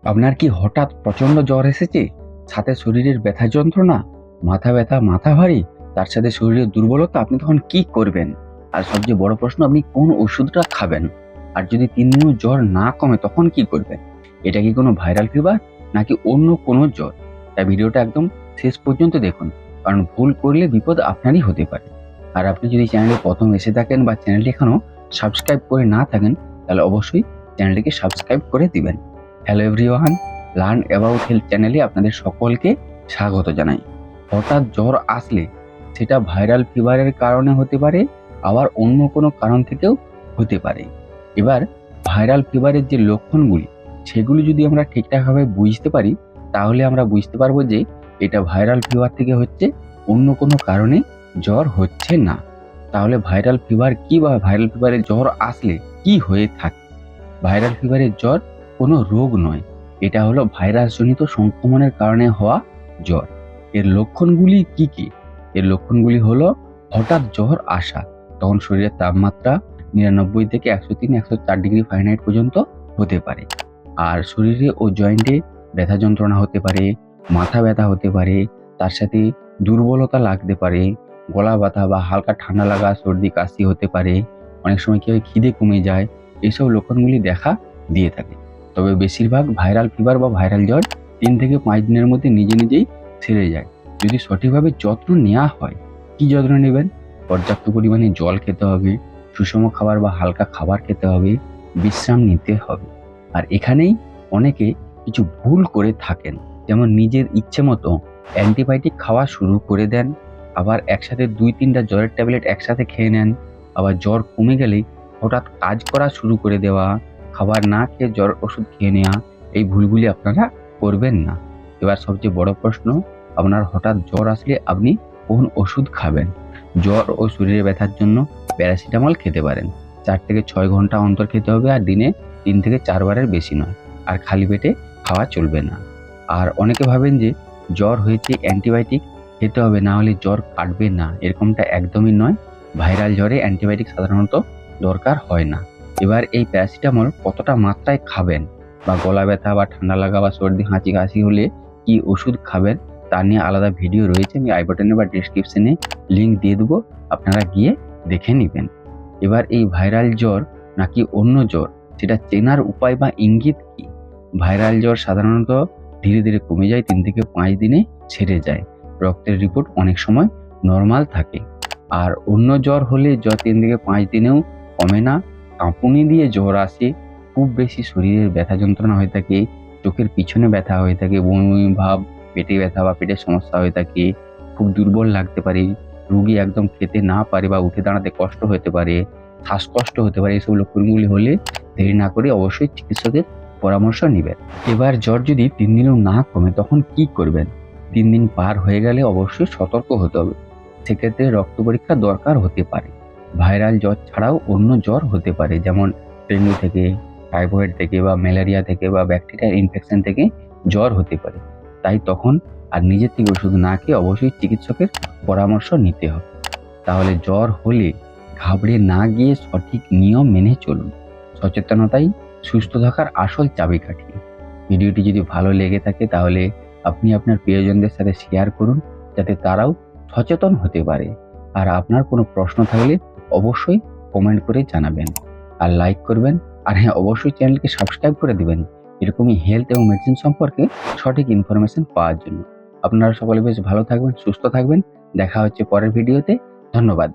আপনার কি হঠাৎ প্রচন্ড জ্বর এসেছে, সাথে শরীরের ব্যথা যন্ত্রণা, মাথা ব্যথা, মাথা ভারী, তার সাথে শরীরের দুর্বলতা? আপনি তখন কি করবেন? আর সবচেয়ে বড় প্রশ্ন, আপনি কোন ওষুধটা খাবেন? আর যদি 3 দিনও জ্বর না কমে তখন কি করবেন? এটা কি কোনো ভাইরাল ফিভার নাকি অন্য কোনো জ্বর? তাই ভিডিওটা একদম শেষ পর্যন্ত দেখুন, কারণ ভুল করলে বিপদ আপনারই হতে পারে। আর আপনি যদি চ্যানেলে প্রথম এসে থাকেন বা চ্যানেলটি এখনো সাবস্ক্রাইব করে না থাকেন, তাহলে অবশ্যই চ্যানেলটিকে সাবস্ক্রাইব করে দিবেন। Hello everyone, learn about health চ্যানেলে আপনাদের সকলকে স্বাগত জানাই। হঠাৎ জ্বর আসলে সেটা ভাইরাল ফিভারের কারণে হতে পারে, আবার অন্য কোনো কারণ থেকেও হতে পারে। এবার ভাইরাল ফিভারের যে লক্ষণগুলি, সেগুলি যদি আমরা ঠিকঠাকভাবে বুঝতে পারি, তাহলে আমরা বুঝতে পারবো যে এটা ভাইরাল ফিভার থেকে হচ্ছে, অন্য কোনো কারণে জ্বর হচ্ছে না। তাহলে ভাইরাল ফিভার কি, বা ভাইরাল ফিভারের জ্বর আসলে কি হয়ে থাকে? ভাইরাল ফিভারের জ্বর কোনো রোগ নয়, এটা হলো ভাইরাসজনিত সংক্রমণের কারণে হওয়া জ্বর। এর লক্ষণগুলি কি কি? এর লক্ষণগুলি হলো হঠাৎ জ্বর আসা, তখন শরীরের তাপমাত্রা 99 থেকে 103-104 ডিগ্রি ফারেনহাইট পর্যন্ত হতে পারে। আর শরীরে ও জয়েন্টে ব্যথা যন্ত্রণা হতে পারে, মাথা ব্যথা হতে পারে, তার সাথে দুর্বলতা লাগতে পারে, গলা ব্যথা বা হালকা ঠান্ডা লাগা, সর্দি কাশি হতে পারে। অনেক সময় কি হয়, খিদে কমে যায়। এইসব লক্ষণগুলি দেখা দিয়ে থাকে। তবে বেশিরভাগ ভাইরাল ফিভার বা ভাইরাল জ্বর 3 থেকে 5 দিনের মধ্যে নিজে নিজেই সেরে যায়, যদি সঠিকভাবে যত্ন নেওয়া হয়। কি যত্ন নেবেন? পর্যাপ্ত পরিমাণে জল খেতে হবে, সুষম খাবার বা হালকা খাবার খেতে হবে, বিশ্রাম নিতে হবে। আর এখানেই অনেকে কিছু ভুল করে থাকেন, যেমন নিজের ইচ্ছে মতো অ্যান্টিবায়োটিক খাওয়া শুরু করে দেন, আবার একসাথে 2-3টা জ্বরের ট্যাবলেট একসাথে খেয়ে নেন, আবার জ্বর কমে গেলেই হঠাৎ কাজ করা শুরু করে দেওয়া, খাবার না খেয়ে জ্বর ওষুধ খেয়ে নেওয়া। এই ভুলগুলি আপনারা করবেন না। এবার সবচেয়ে বড় প্রশ্ন, আপনার হঠাৎ জ্বর আসলে আপনি কোন ওষুধ খাবেন? জ্বর ও শরীরে ব্যথার জন্য প্যারাসিটামল খেতে পারেন। 4 থেকে 6 ঘন্টা অন্তর খেতে হবে, আর দিনে 3 থেকে 4 বারের বেশি নয়। আর খালি পেটে খাওয়া চলবে না। আর অনেকে ভাবেন যে জ্বর হয়েছে অ্যান্টিবায়োটিক খেতে হবে, না হলে জ্বর কাটবে না। এরকমটা একদমই নয়। ভাইরাল জ্বরে অ্যান্টিবায়োটিক সাধারণত দরকার হয় না। এবার এই প্যারাসিটামল কতটা মাত্রায় খাবেন, বা গলা ব্যথা বা ঠান্ডা লাগা বা সর্দি হাঁচি কাশি হলে কি ওষুধ খাবেন, তা নিয়ে আলাদা ভিডিও রয়েছে। আমি আই বাটনে বা ডেসক্রিপশনে লিঙ্ক দিয়ে দেবো, আপনারা গিয়ে দেখে নেবেন। এবার এই ভাইরাল জ্বর নাকি অন্য জ্বর, সেটা চেনার উপায় বা ইঙ্গিত কি? ভাইরাল জ্বর সাধারণত ধীরে ধীরে কমে যায়, 3 থেকে 5 দিনে ছেড়ে যায়। রক্তের রিপোর্ট অনেক সময় নর্মাল থাকে। আর অন্য জ্বর হলে জ্বর 3 থেকে 5 দিনেও কমে না, কাঁপুনি দিয়ে জ্বর আসে, খুব বেশি শরীরের ব্যথা যন্ত্রণা হয়ে থাকে, চোখের পিছনে ব্যথা হয়ে থাকে, বমি বমি ভাব, পেটে ব্যথা বা পেটের সমস্যা হয়ে থাকে, খুব দুর্বল লাগতে পারে, রোগী একদম খেতে না পারে বা উঠে দাঁড়াতে কষ্ট হতে পারে, শ্বাসকষ্ট হতে পারে। এসব লক্ষণগুলি হলে দেরি না করে অবশ্যই চিকিৎসকের পরামর্শ নিবেন। এবার জ্বর যদি 3 দিনেও না কমে তখন কি করবেন? 3 দিন পার হয়ে গেলে অবশ্যই সতর্ক হতে হবে। সেক্ষেত্রে রক্ত পরীক্ষা দরকার হতে পারে। ভাইরাল জ্বর ছাড়াও অন্য জ্বর হতে পারে, যেমন ডেঙ্গু থেকে, টাইফয়েড থেকে, বা ম্যালেরিয়া থেকে, বা ব্যাকটেরিয়াল ইনফেকশন থেকে জ্বর হতে পারে। তাই তখন আর নিজের থেকে ওষুধ না খেয়ে অবশ্যই চিকিৎসকের পরামর্শ নিতে হবে। তাহলে জ্বর হলে ঘাবড়ে না গিয়ে সঠিক নিয়ম মেনে চলুন। সচেতনতাই সুস্থ থাকার আসল চাবিকাঠি। ভিডিওটি যদি ভালো লেগে থাকে তাহলে আপনি আপনার প্রিয়জনদের সাথে শেয়ার করুন, যাতে তারাও সচেতন হতে পারে। আর আপনার কোনো প্রশ্ন থাকলে অবশ্যই কমেন্ট করে জানাবেন, আর লাইক করবেন। আর হ্যাঁ, অবশ্যই চ্যানেলকে সাবস্ক্রাইব করে দিবেন, এরকমই হেলথ এবং মেডিসিন সম্পর্কে সঠিক ইনফরমেশন পাওয়ার জন্য। আপনারা সকলে বেশ ভালো থাকবেন, সুস্থ থাকবেন। দেখা হচ্ছে পরের ভিডিওতে। ধন্যবাদ।